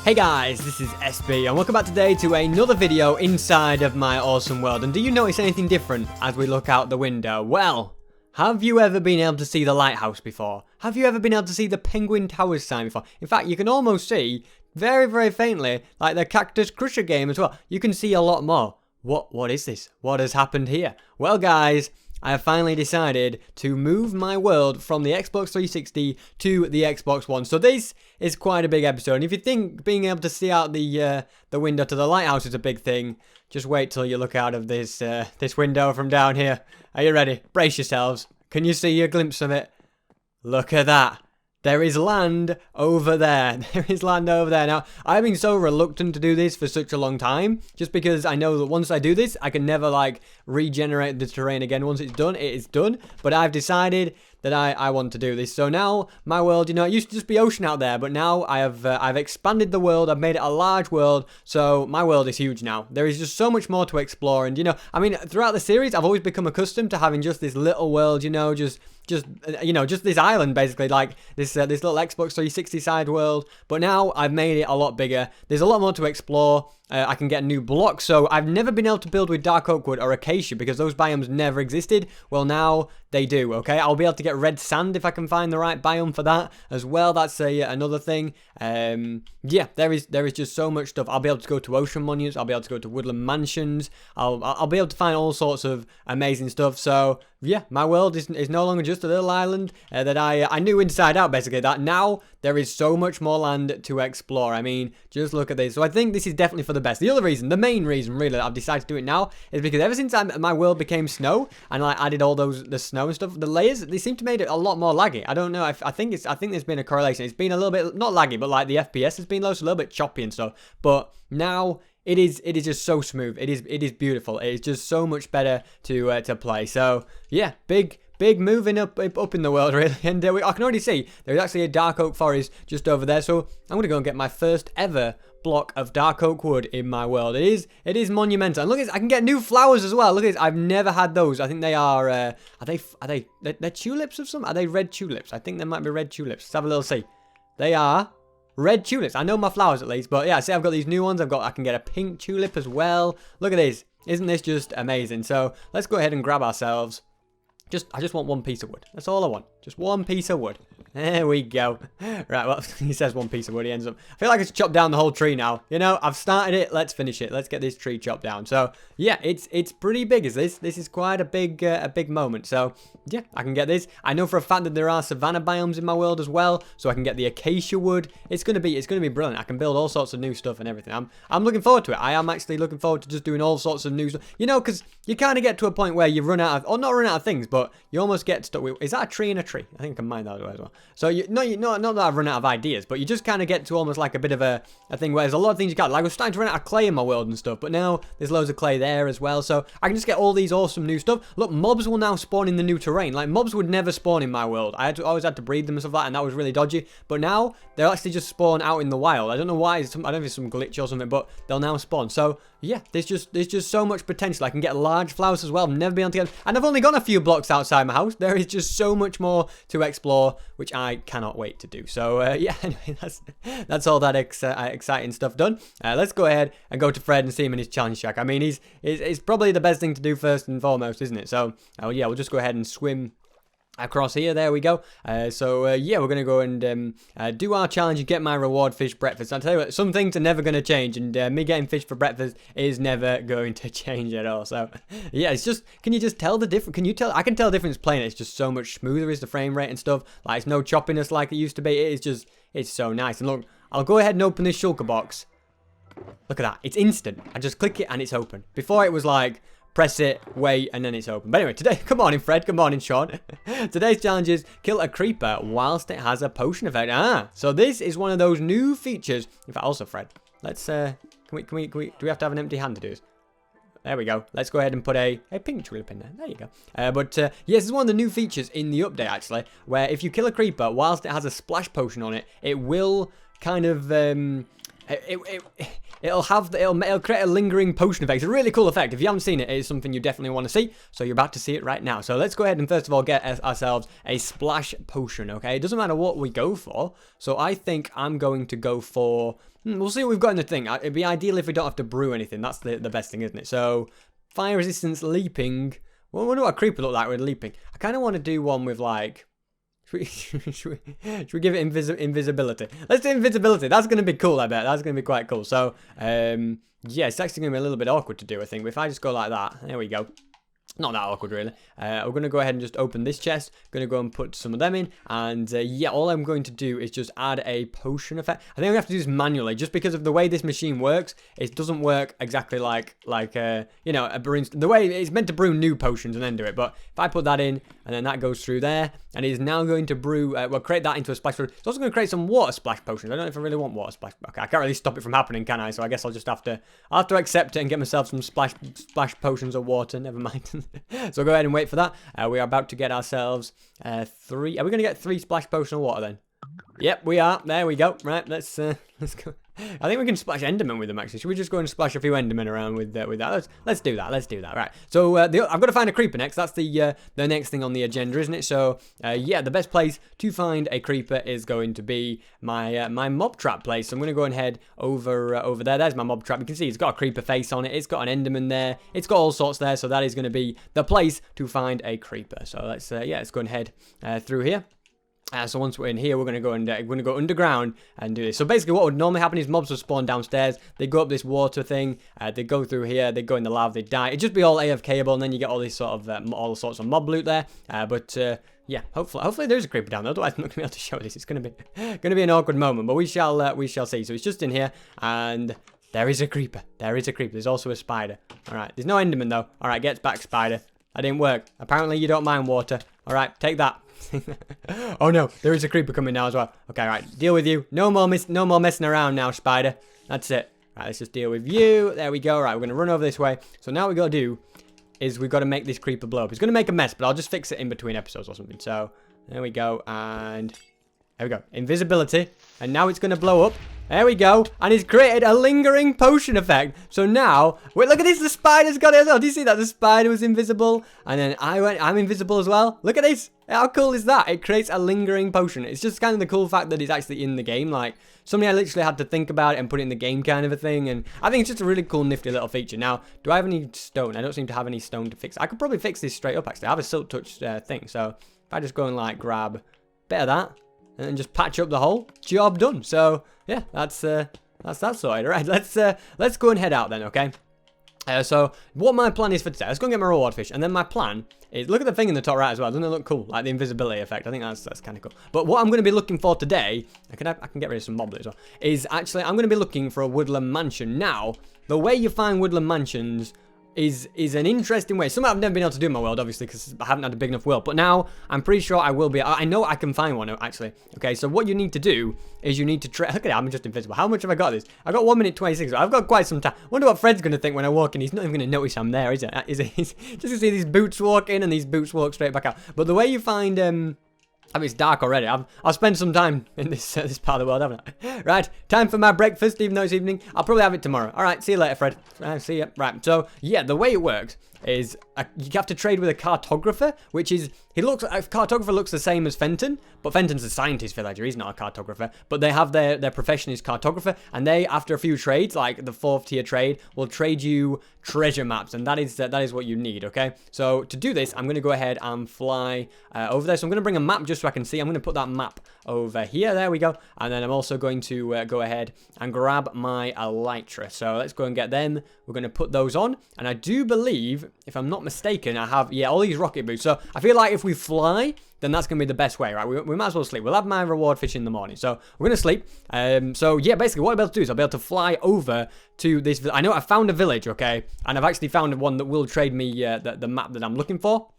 Hey guys, this is SB and welcome back today to another video inside of my awesome world. And do you notice anything different as we look out the window? Well, have you ever been able to see the lighthouse before? Have you ever been able to see the Penguin Towers sign before? In fact, you can almost see very, very faintly, like the Cactus Crusher game as well. You can see a lot more. What is this? What has happened here? Well guys, I have finally decided to move my world from the Xbox 360 to the Xbox One. So this is quite a big episode. And if you think being able to see out the window to the lighthouse is a big thing, just wait till you look out of this this window from down here. Are you ready? Brace yourselves. Can you see a glimpse of it? Look at that. There is land over there. There is land over there. Now, I've been so reluctant to do this for such a long time, just because I know that once I do this, I can never, like, regenerate the terrain again. Once it's done, it is done. But I've decided that I want to do this. So now, my world, you know, it used to just be ocean out there, but now I've expanded the world. I've made it a large world, so my world is huge now. There is just so much more to explore, and, you know, I mean, throughout the series, I've always become accustomed to having just this little world, you know, just this island, basically, like this little Xbox 360 side world. But now I've made it a lot bigger. There's a lot more to explore. I can get new blocks, so I've never been able to build with dark oak wood or acacia because those biomes never existed. Well, now they do, okay? I'll be able to get red sand if I can find the right biome for that as well. That's another thing. Yeah, there is just so much stuff. I'll be able to go to ocean monuments. I'll be able to go to woodland mansions. I'll be able to find all sorts of amazing stuff. So yeah, my world is no longer just a little island that I knew inside out, basically. That now there is so much more land to explore. I mean, just look at this. So I think this is definitely for the best. The other reason, the main reason really that I've decided to do it now is because ever since my world became snow and I added all the snow and stuff, the layers, they seem to make it a lot more laggy. I don't know. I think there's been a correlation. It's been a little bit not laggy, but like the FPS has been low, so a little bit choppy and stuff. But now it is just so smooth. It is beautiful. It is just so much better to play. So yeah, big moving up in the world, really. And I can already see there's actually a dark oak forest just over there. So I'm gonna go and get my first ever block of dark oak wood in my world. It is monumental. And look at this, I can get new flowers as well. Look at this, I've never had those. I think they are they're tulips of some? Are they red tulips? I think they might be red tulips. Let's have a little see. They are red tulips. I know my flowers at least, but yeah, see, I've got these new ones. I can get a pink tulip as well. Look at this. Isn't this just amazing? So let's go ahead and grab ourselves. I just want one piece of wood. That's all I want. Just one piece of wood. There we go. Right, well, he says one piece of wood. He ends up... I feel like it's chopped down the whole tree now. You know, I've started it. Let's finish it. Let's get this tree chopped down. So, yeah, it's pretty big, is this? This is quite a big moment. So, yeah, I can get this. I know for a fact that there are savanna biomes in my world as well. So I can get the acacia wood. It's gonna be brilliant. I can build all sorts of new stuff and everything. I'm looking forward to it. I am actually looking forward to just doing all sorts of new stuff. You know, because you kind of get to a point where you run out of... Or not run out of things, but you almost get stuck with... Is that a tree in a tree? I think I can mine that as well. So, not that I've run out of ideas, but you just kind of get to almost like a bit of a thing where there's a lot of things you got. Like, I was starting to run out of clay in my world and stuff, but now there's loads of clay there as well. So, I can just get all these awesome new stuff. Look, mobs will now spawn in the new terrain. Like, mobs would never spawn in my world. I always had to breed them and stuff like that, and that was really dodgy. But now, they'll actually just spawn out in the wild. I don't know why. I don't know if it's some glitch or something, but they'll now spawn. So, yeah, there's just so much potential. I can get large flowers as well. I've never been able to get them. And I've only gone a few blocks outside my house. There is just so much more to explore, which I cannot wait to do. So, yeah, anyway, that's all that exciting stuff done. Let's go ahead and go to Fred and see him in his challenge shack. I mean, he's probably the best thing to do first and foremost, isn't it? So, yeah, we'll just go ahead and swim across here. There we go. Yeah, we're gonna go and do our challenge and get my reward fish breakfast. I'll tell you what, some things are never gonna change, and me getting fish for breakfast is never going to change at all. So yeah, it's just, can you just tell the difference? Can you tell? I can tell the difference playing it. It's just so much smoother is the frame rate and stuff. Like, it's no choppiness like it used to be. It's so nice. And look, I'll go ahead and open this shulker box. Look at that, it's instant. I just click it and it's open. Before it was like, press it, wait, and then it's open. But anyway, today, come on in, Fred. Come on in, Sean. Today's challenge is kill a creeper whilst it has a potion effect. So this is one of those new features. In fact, also, Fred, let's, can we, do we have to have an empty hand to do this? There we go. Let's go ahead and put a pink tulip in there. There you go. Yes, this is one of the new features in the update, actually, where if you kill a creeper whilst it has a splash potion on it, it will kind of, it'll create a lingering potion effect. It's a really cool effect. If you haven't seen it, it is something you definitely want to see. So you're about to see it right now. So let's go ahead and first of all get ourselves a splash potion, okay? It doesn't matter what we go for. So I think I'm going to go for We'll see what we've got in the thing. It'd be ideal if we don't have to brew anything. That's the best thing, isn't it? So, fire resistance, leaping. Well, I wonder what a creeper look like with leaping. I kind of want to do one with like... Should we give it invisibility? Let's do invisibility. That's going to be cool, I bet. That's going to be quite cool. So, yeah, it's actually going to be a little bit awkward to do, I think. But if I just go like that, there we go. Not that awkward, really. We're going to go ahead and just open this chest. Going to go and put some of them in. And, yeah, all I'm going to do is just add a potion effect. I think I'm going to have to do this manually. Just because of the way this machine works, it doesn't work exactly like you know, the way it's meant to brew new potions and then do it. But if I put that in, and then that goes through there, and it is now going to brew, well, create that into a splash potion. It's also going to create some water splash potions. I don't know if I really want water splash. Okay, I can't really stop it from happening, can I? So I guess I'll just have to accept it and get myself some splash potions of water. Never mind. So go ahead and wait for that. We are about to get ourselves 3. Are we going to get 3 splash potion of water then? Yep, we are. There we go. Right, let's go. I think we can splash Enderman with them, actually. Should we just go and splash a few Endermen around with that? Let's do that. Let's do that. Right. So I've got to find a creeper next. That's the next thing on the agenda, isn't it? So yeah, the best place to find a creeper is going to be my my mob trap place. So I'm going to go and head over there. There's my mob trap. You can see it's got a creeper face on it. It's got an Enderman there. It's got all sorts there. So that is going to be the place to find a creeper. So let's go and head through here. So once we're in here, we're going to go underground and do this. So basically what would normally happen is mobs would spawn downstairs. They go up this water thing. They go through here. They go in the lava. They die. It'd just be all AFKable, and then you get all this sort of all sorts of mob loot there. Yeah, hopefully there's a creeper down there. Otherwise, I'm not going to be able to show this. It's going to be an awkward moment, but we shall see. So it's just in here, and there is a creeper. There is a creeper. There's also a spider. All right. There's no Enderman though. All right, gets back, spider. That didn't work. Apparently you don't mind water. All right, take that. Oh no, there is a creeper coming now as well. Okay, right, deal with you. No more messing around now, spider. That's it. Right, let's just deal with you. There we go. Right, we're gonna run over this way. So now what we gotta do is we gotta make this creeper blow up. It's gonna make a mess, but I'll just fix it in between episodes or something. So there we go, and there we go. Invisibility, and now it's gonna blow up. There we go, and it's created a lingering potion effect. So now, wait, look at this, the spider's got it as well. Do you see that? The spider was invisible, and then I'm invisible as well. Look at this. How cool is that? It creates a lingering potion. It's just kind of the cool fact that it's actually in the game. Like, something I literally had to think about it and put it in the game kind of a thing. And I think it's just a really cool, nifty little feature. Now, do I have any stone? I don't seem to have any stone to fix. I could probably fix this straight up, actually. I have a silk touch thing. So if I just go and, like, grab a bit of that and then just patch up the hole, job done. So, yeah, that's that sorted. All right, let's go and head out then, okay? So what my plan is for today, let's go and get my reward fish, and then my plan is, look at the thing in the top right as well, doesn't it look cool, like the invisibility effect? I think that's kind of cool. But what I'm going to be looking for today, I can get rid of some mob loot as well, is actually I'm going to be looking for a woodland mansion. Now, the way you find woodland mansions is an interesting way. Something I've never been able to do in my world, obviously, because I haven't had a big enough world. But now, I'm pretty sure I will be. I know I can find one, actually. Okay, so what you need to do is you need to look at it, I'm just invisible. How much have I got this? I got 1 minute 26. I've got quite some time. Wonder what Fred's going to think when I walk in. He's not even going to notice I'm there, is it? He's just going to see these boots walk in and these boots walk straight back out. But the way you find... I mean, it's dark already. I'll spend some time in this part of the world, haven't I? Right, time for my breakfast, even though it's evening. I'll probably have it tomorrow. All right, see you later, Fred. See ya. Right, so, yeah, the way it works is you have to trade with a cartographer, which is, a cartographer looks the same as Fenton, but Fenton's a scientist villager, he's not a cartographer, but they have their profession is cartographer, and they, after a few trades, like the 4th tier trade, will trade you treasure maps, and that is what you need, okay? So to do this, I'm going to go ahead and fly over there. So I'm going to bring a map just so I can see. I'm going to put that map over here. There we go. And then I'm also going to go ahead and grab my elytra. So let's go and get them. We're going to put those on, and I do believe, if I'm not mistaken, I have, yeah, all these rocket boots. So I feel like if we fly, then that's going to be the best way, right? We might as well sleep. We'll have my reward fish in the morning. So we're going to sleep. So yeah, basically what I'll be able to do is I'll be able to fly over to this. I know I found a village, okay? And I've actually found one that will trade me the map that I'm looking for.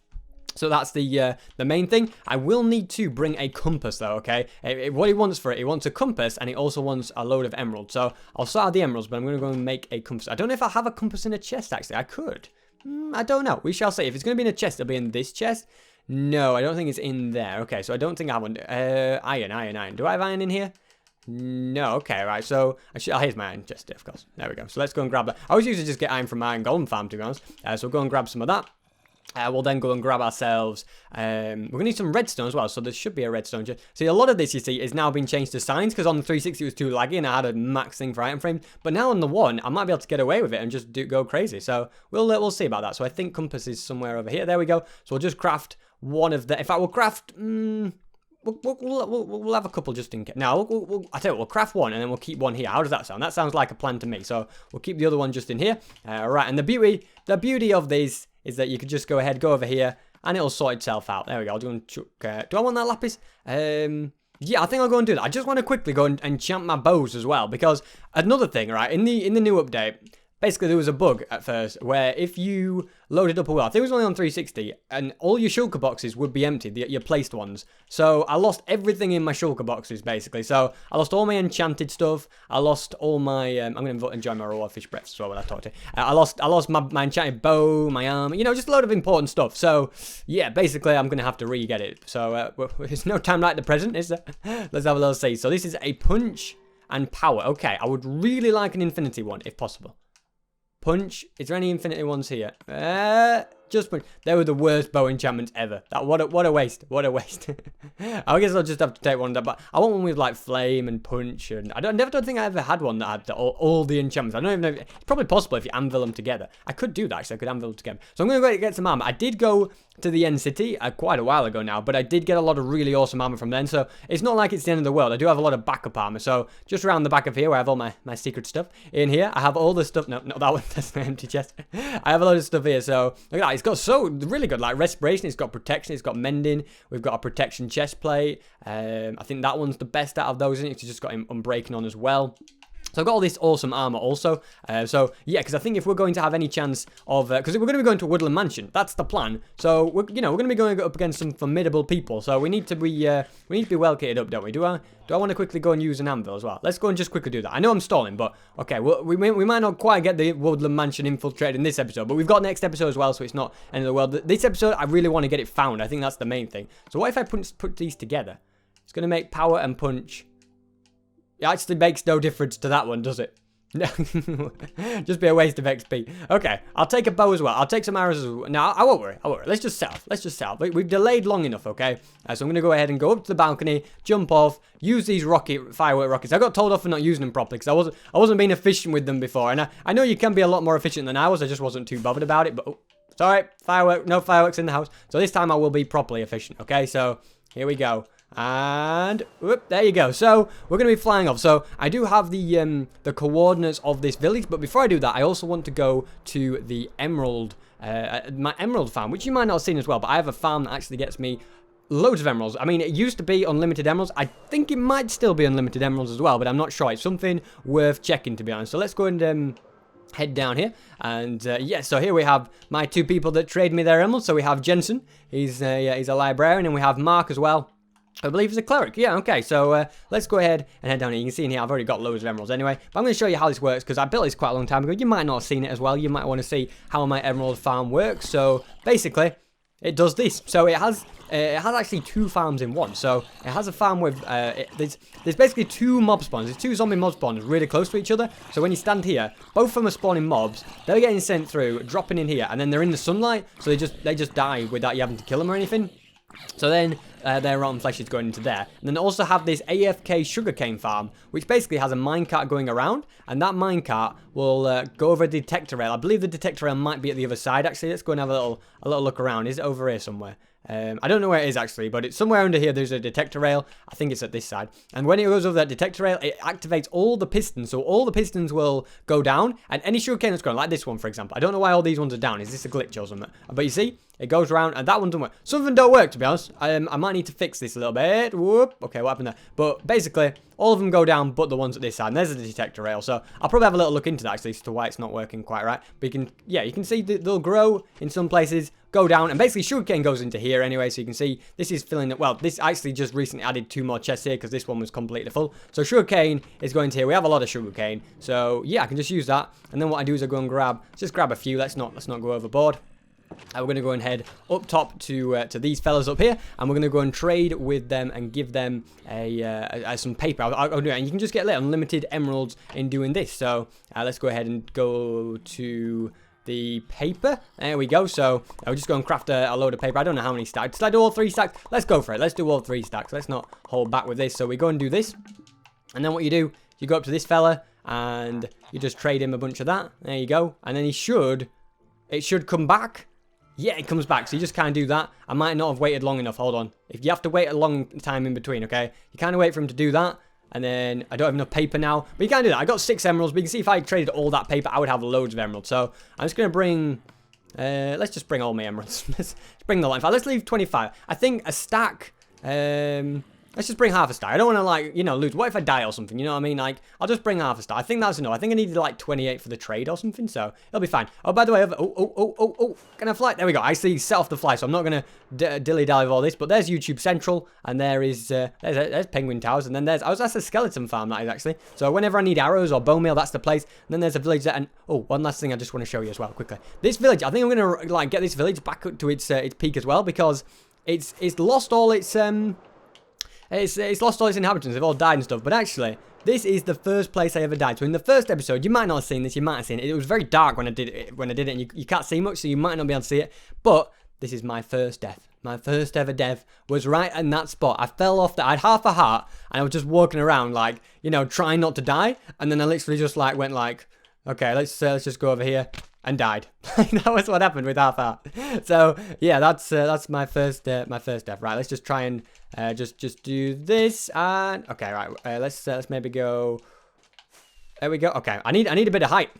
So that's the main thing. I will need to bring a compass though, okay? What he wants for it, he wants a compass, and he also wants a load of emeralds. So I'll sort out the emeralds, but I'm going to go and make a compass. I don't know if I have a compass in a chest, actually. I could. I don't know. We shall see. If it's going to be in a chest, it'll be in this chest. No, I don't think it's in there. Okay, so I don't think I have one. Iron. Do I have iron in here? No, okay, right. So, here's my iron chest, of course. There we go. So let's go and grab that. I always usually just get iron from my iron golem farm, to be honest. So we'll go and grab some of that. We'll then go and grab ourselves. We're going to need some redstone as well, so there should be a redstone. See, a lot of this, you see, is now being changed to signs, because on the 360 it was too laggy and I had a max thing for item frames. But now on the one, I might be able to get away with it and just go crazy. So we'll see about that. So I think compass is somewhere over here. There we go. So we'll just craft one of the... In fact, we'll craft... We'll have a couple just in case. Now, I tell you what, we'll craft one and then we'll keep one here. How does that sound? That sounds like a plan to me. So we'll keep the other one just in here. Right, and the beauty of these is that you could just go ahead, go over here, and it'll sort itself out. There we go. I'll do I want that lapis? Yeah, I think I'll go and do that. I just want to quickly go and enchant my bows as well, because another thing, right, in the new update, basically there was a bug at first where if you loaded up a well, I think it was only on 360, and all your shulker boxes would be empty, your placed ones. So I lost everything in my shulker boxes, basically. So I lost all my enchanted stuff. I lost all my... I'm going to enjoy my raw fish breaths as well when I talk to you. I lost my enchanted bow, my armor, you know, just a load of important stuff. So, yeah, basically I'm going to have to re-get it. So there's no time like the present, is there? Let's have a little see. So this is a punch and power. Okay, I would really like an infinity one, if possible. Punch. Is there any infinity ones here? Just punch. They were the worst bow enchantments ever. What a waste. What a waste. I guess I'll just have to take one of that. But I want one with like flame and punch. And I don't think I ever had one that had all the enchantments. I don't even know. It's probably possible if you anvil them together. I could do that actually. I could anvil them together. So I'm going to go get some armor. I did go to the end city quite a while ago now, but I did get a lot of really awesome armor from then. So it's not like it's the end of the world. I do have a lot of backup armor. So just around the back of here where I have all my secret stuff. In here, I have all the stuff. No, not that one. That's an empty chest. I have a lot of stuff here. So look at that. It's got so really good like respiration. It's got protection. It's got mending. We've got a protection chest plate. I think that one's the best out of those. It's just got unbreaking on as well. So I've got all this awesome armor also. So yeah, because I think if we're going to have any chance of, because we're going to be going to Woodland Mansion, that's the plan. So we're going to be going up against some formidable people. So we need to be well kitted up, don't we? Do I want to quickly go and use an anvil as well? Let's go and just quickly do that. I know I'm stalling, but okay, well, we might not quite get the Woodland Mansion infiltrated in this episode, but we've got next episode as well, so it's not end of the world. This episode, I really want to get it found. I think that's the main thing. So what if I put these together? It's going to make power and punch. It actually makes no difference to that one, does it? No. Just be a waste of XP. Okay, I'll take a bow as well. I'll take some arrows as well. No, I won't worry. Let's just set off. We've delayed long enough, okay? So I'm going to go ahead and go up to the balcony, jump off, use these firework rockets. I got told off for not using them properly because I wasn't being efficient with them before. And I know you can be a lot more efficient than I was. I just wasn't too bothered about it. But, sorry, no fireworks in the house. So this time I will be properly efficient, okay? So here we go. And whoop, there you go. So we're going to be flying off. So I do have the coordinates of this village, but before I do that, I also want to go to the emerald, my emerald farm, which you might not have seen as well. But I have a farm that actually gets me loads of emeralds. I mean, it used to be unlimited emeralds. I think it might still be unlimited emeralds as well, but I'm not sure. It's something worth checking, to be honest. So let's go and head down here, and yeah, so here we have my two people that trade me their emeralds. So we have Jensen, he's a librarian, and we have Mark as well. I believe he's a cleric. Yeah, okay, so let's go ahead and head down here. You can see in here I've already got loads of emeralds anyway, but I'm going to show you how this works because I built this quite a long time ago. You might not have seen it as well. You might want to see how my emerald farm works. So basically it does this. So it has actually two farms in one. So it has a farm with there's basically two mob spawns. There's two zombie mob spawns really close to each other. So when you stand here, both of them are spawning mobs. They're getting sent through, dropping in here, and then they're in the sunlight. So they just die without you having to kill them or anything. So then their rotten flesh is going into there. And then also have this AFK sugarcane farm, which basically has a minecart going around, and that minecart will go over a detector rail. I believe the detector rail might be at the other side. Actually, let's go and have a little look around. Is it over here somewhere? I don't know where it is actually, but it's somewhere under here. There's a detector rail. I think it's at this side. And when it goes over that detector rail, it activates all the pistons. So all the pistons will go down, and any sugarcane that's going, like this one, for example. I don't know why all these ones are down. Is this a glitch or something? But you see, it goes around, and that one doesn't work. Some of them don't work, to be honest. I might need to fix this a little bit. Whoop. Okay, what happened there? But basically, all of them go down, but the ones at this side. And there's the detector rail. So I'll probably have a little look into that, actually, as to why it's not working quite right. But you can see they'll grow in some places, go down, and basically sugarcane goes into here anyway. So you can see this is filling it. Well, this actually just recently added 2 more chests here because this one was completely full. So sugarcane is going to here. We have a lot of sugarcane. So yeah, I can just use that. And then what I do is I go and grab a few. Let's not go overboard. We're going to go and head up top to these fellas up here, and we're going to go and trade with them and give them some paper. I'll do it, and you can just get unlimited emeralds in doing this. So let's go ahead and go to the paper. There we go. So I'll just go and craft a load of paper. I don't know how many stacks. Did I do all 3 stacks? Let's go for it. Let's do all 3 stacks. Let's not hold back with this. So we go and do this. And then what you do, you go up to this fella and you just trade him a bunch of that. There you go. And then it should come back. Yeah, it comes back. So you just kind of do that. I might not have waited long enough. Hold on. If you have to wait a long time in between, okay? You kind of wait for him to do that. And then I don't have enough paper now. But you can't do that. I got 6 emeralds. But you can see if I traded all that paper, I would have loads of emeralds. So I'm just going to bring... let's just bring all my emeralds. Let's bring the lot. In fact, let's leave 25. I think a stack... let's just bring half a stack. I don't want to, like, you know, lose. What if I die or something? You know what I mean? Like, I'll just bring half a stack. I think that's enough. I think I needed, like, 28 for the trade or something, so it'll be fine. Oh, by the way, can I fly? There we go. I see set off the fly, so I'm not going to dilly-dally with all this, but there's YouTube Central, and there is, there's Penguin Towers, and then there's, that's a skeleton farm, that is, actually. So whenever I need arrows or bone meal, that's the place. And then there's a village there, and, oh, one last thing I just want to show you as well, quickly. This village, I think I'm going to, like, get this village back up to its peak as well, because it's lost all its, It's lost all its inhabitants. They've all died and stuff. But actually, this is the first place I ever died. So in the first episode, you might not have seen this. You might have seen it. It was very dark when I did it. And you can't see much, so you might not be able to see it. But this is my first death. My first ever death was right in that spot. I fell off. I had half a heart, and I was just walking around, like, you know, trying not to die. And then I literally just like went like, okay, let's just go over here. And died. That was what happened with half heart. So yeah, that's my first death. Right, let's just try and just do this. And okay, right. Let's maybe go. There we go. Okay, I need a bit of height.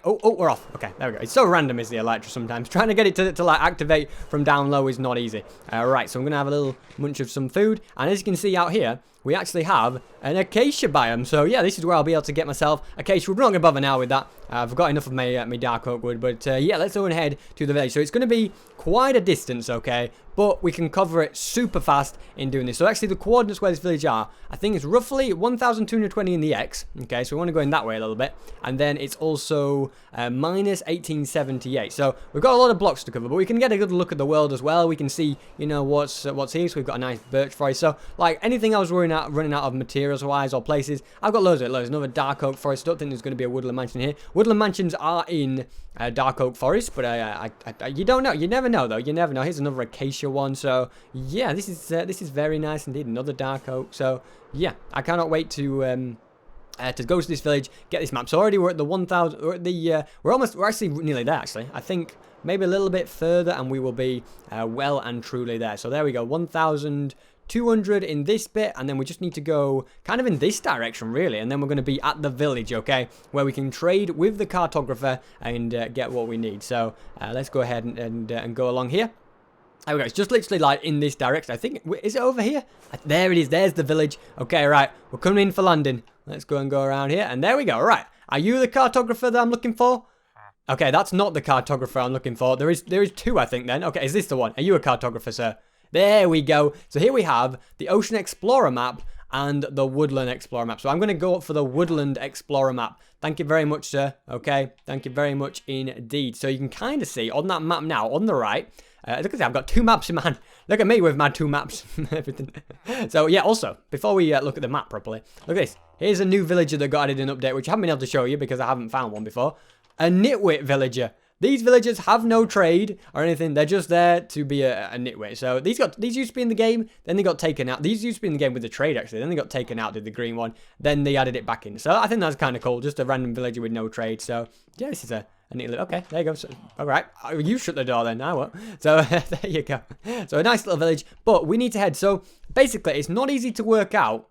Oh, we're off. Okay, there we go. It's so random, is the Elytra sometimes. Trying to get it to like activate from down low is not easy. Right, so I'm gonna have a little munch of some food, and as you can see out here, we actually have an acacia biome. So yeah, this is where I'll be able to get myself acacia. We're not gonna bother now with that. I've got enough of my dark oak wood, but yeah, let's go ahead to the village. So it's gonna be quite a distance, okay, but we can cover it super fast in doing this. So actually, the coordinates where this village are, I think it's roughly 1,220 in the X. Okay, so we want to go in that way a little bit, and then it's also minus 1878. So we've got a lot of blocks to cover, but we can get a good look at the world as well. We can see, you know, what's here. So we've got a nice birch forest. So like anything I was running out of materials wise or places, I've got loads of it. Loads. Another dark oak forest. Don't think there's going to be a woodland mansion here. Woodland mansions are in dark oak forest, but you don't know. You never know though. You never know. Here's another acacia one. So yeah, this is very nice indeed. Another dark oak. So yeah, I cannot wait to go to this village, get this map. So already we're at the 1,000. We're actually nearly there. Actually, I think maybe a little bit further, and we will be well and truly there. So there we go. 1,200 in this bit, and then we just need to go kind of in this direction, really, and then we're going to be at the village, okay, where we can trade with the cartographer and get what we need. So let's go ahead and go along here. There we go. It's just literally like in this direction. I think, is it over here? There it is. There's the village. Okay, right. We're coming in for landing. Let's go and go around here, and there we go. All right. Are you the cartographer that I'm looking for? Okay, that's not the cartographer I'm looking for. There is 2, I think, then. Okay, is this the one? Are you a cartographer, sir? There we go. So here we have the Ocean Explorer map and the Woodland Explorer map. So I'm going to go up for the Woodland Explorer map. Thank you very much, sir. Okay, thank you very much indeed. So you can kind of see on that map now, on the right, look at that, I've got 2 maps in my hand. Look at me with my 2 maps and everything. So yeah, also, before we look at the map properly, look at this. Here's a new villager that got added in update, which I haven't been able to show you because I haven't found one before. A nitwit villager. These villagers have no trade or anything. They're just there to be a nitwit. So these used to be in the game, then they got taken out. These used to be in the game with the trade, actually. Then they got taken out, did the green one. Then they added it back in. So I think that's kind of cool. Just a random villager with no trade. So yeah, this is a neat little... Okay, there you go. So, all right. You shut the door then. I won't. So there you go. So a nice little village. But we need to head. So basically, it's not easy to work out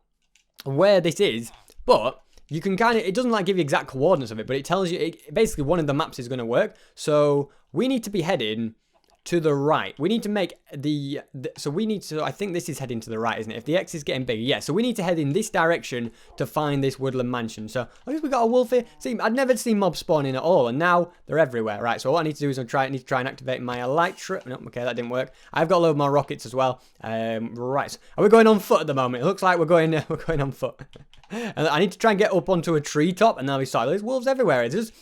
where this is, but... you can kind of, it doesn't like give you exact coordinates of it, but it tells you, basically one of the maps is going to work. So we need to be heading to the right. We need to make I think this is heading to the right, isn't it? If the X is getting bigger, yeah. So we need to head in this direction to find this woodland mansion. So I guess we got a wolf here. See, I'd never seen mobs spawning at all, and now they're everywhere, right? So what I need to do is I need to try and activate my elytra. No, okay, that didn't work. I've got a load more rockets as well. Right. Are we going on foot at the moment? It looks like we're going on foot. And I need to try and get up onto a treetop, and then we start. There's wolves everywhere. It's just,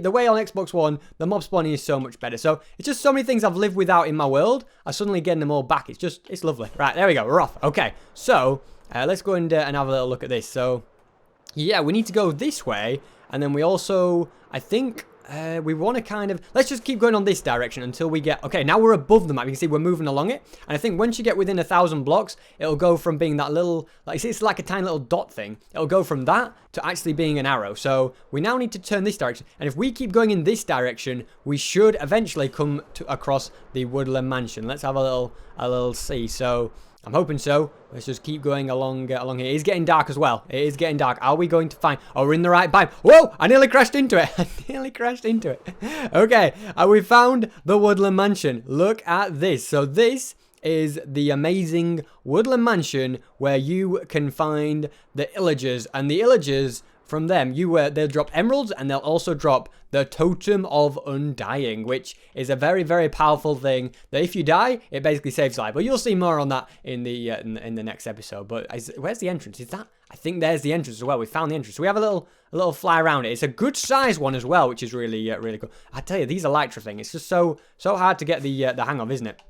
the way on Xbox One, the mob spawning is so much better. So it's just so many things I've lived without in my world. I'm suddenly getting them all back. It's lovely. Right, there we go. We're off. Okay, so let's go and have a little look at this. So yeah, we need to go this way, and then we also, I think, we want to kind of, let's just keep going on this direction until we get, okay, now we're above the map. You can see we're moving along it. And I think once you get within 1,000 blocks, it'll go from being that little, like, it's like a tiny little dot thing. It'll go from that to actually being an arrow. So we now need to turn this direction. And if we keep going in this direction, we should eventually come across the Woodland Mansion. Let's have a little see. So I'm hoping so. Let's just keep going along here. It is getting dark as well. It is getting dark. Are we going to find... Oh, we're in the right biome. Whoa! I nearly crashed into it. I nearly crashed into it. Okay. We found the Woodland Mansion. Look at this. So this is the amazing Woodland Mansion where you can find the illagers. And the illagers... From them, they'll drop emeralds, and they'll also drop the Totem of Undying, which is a very, very powerful thing that if you die, it basically saves life. But you'll see more on that in the next episode. But where's the entrance? Is that? I think there's the entrance as well. We found the entrance. So we have a little fly around it. It's a good size one as well, which is really really cool. I tell you, these Elytra thing, it's just so hard to get the hang of, isn't it?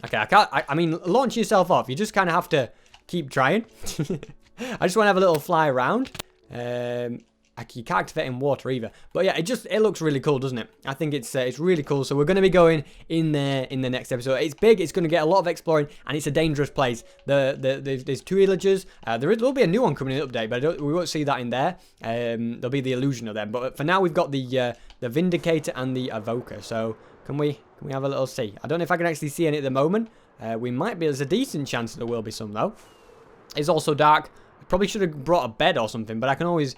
Okay, I mean, launch yourself off. You just kind of have to keep trying. I just want to have a little fly around. You can't activate in water either, but yeah, it looks really cool, doesn't it? I think it's really cool. So we're going to be going in there in the next episode. It's big, it's going to get a lot of exploring, and it's a dangerous place. There's 2 illagers. There will be a new one coming in the update, but we won't see that in there. There'll be the illusion of them, but for now we've got the Vindicator and the Evoker. So can we have a little see? I don't know if I can actually see any at the moment. We might be. There's a decent chance that there will be some though. It's also dark. Probably should have brought a bed or something, but I can always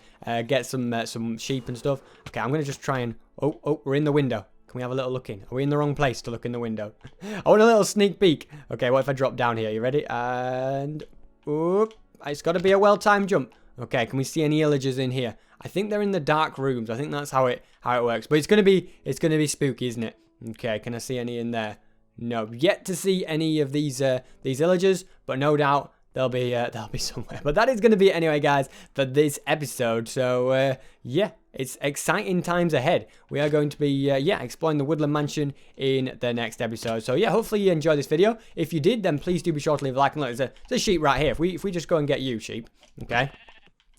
get some sheep and stuff. Okay, I'm going to just try and... Oh, we're in the window. Can we have a little look in? Are we in the wrong place to look in the window? I want a little sneak peek. Okay, what if I drop down here? You ready? And... Oop, it's got to be a well-timed jump. Okay, can we see any illagers in here? I think they're in the dark rooms. I think that's how it works. But it's going to be spooky, isn't it? Okay, can I see any in there? No, yet to see any of these illagers, but no doubt they'll be somewhere. But that is going to be it anyway, guys, for this episode. So yeah, it's exciting times ahead. We are going to be exploring the Woodland Mansion in the next episode. So yeah, hopefully you enjoyed this video. If you did, then please do be sure to leave a like. And look, there's a sheep right here. If we just go and get you, sheep, okay.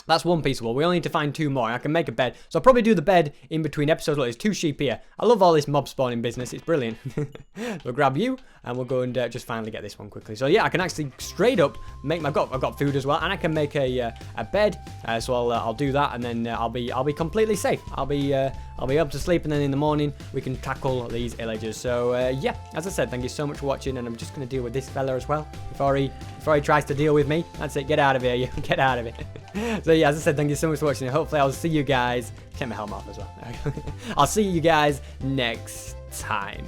That's one piece of wool. We only need to find 2 more. I can make a bed. So I'll probably do the bed in between episodes. Look, there's 2 sheep here. I love all this mob spawning business. It's brilliant. We'll grab you, and we'll go and just finally get this one quickly. So yeah, I can actually straight up make. I've got food as well, and I can make a bed. So I'll do that, and then I'll be completely safe. I'll be able to sleep, and then in the morning we can tackle these illagers. So yeah, as I said, thank you so much for watching, and I'm just going to deal with this fella as well before he tries to deal with me. That's it. Get out of here, you. Get out of it. So yeah, as I said, thank you so much for watching. Hopefully I'll see you guys. Take my helmet off as well. I'll see you guys next time.